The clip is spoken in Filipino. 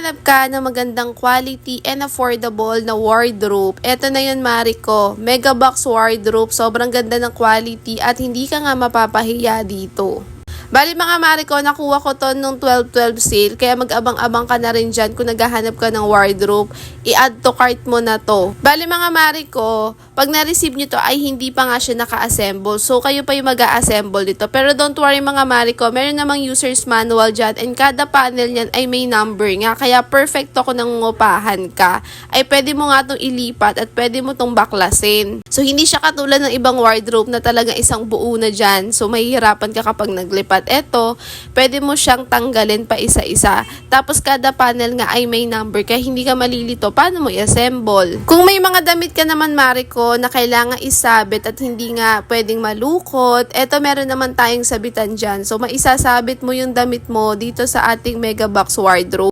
Naghahanap ka ng magandang quality and affordable na wardrobe. Eto na yun, Mariko. Mega box wardrobe. Sobrang ganda ng quality at hindi ka nga mapapahiya dito. Bali mga Mariko, nakuha ko to nung 12/12 sale. Kaya mag-abang-abang ka na rin dyan kung naghahanap ka ng wardrobe. I-add to cart mo na to. Bali mga Mariko, pag na-receive nyo to ay hindi pa nga siya naka-assemble. So kayo pa yung mag-a-assemble dito. Pero don't worry mga Mariko, meron namang user's manual dyan. And kada panel niyan ay may number nga. Kaya perfect to kung nangungupahan ka. Ay pwede mo nga itong ilipat at pwede mo itong baklasin. So hindi siya katulad ng ibang wardrobe na talagang isang buo na dyan. So mahihirapan ka kapag naglipat. Eto, pwede mo siyang tanggalin pa isa-isa. Tapos kada panel nga ay may number kaya hindi ka malilito paano mo i-assemble. Kung may mga damit ka naman Mariko na kailangan isabit at hindi nga pwedeng malukot, eto meron naman tayong sabitan dyan. So maisasabit mo yung damit mo dito sa ating mega box wardrobe.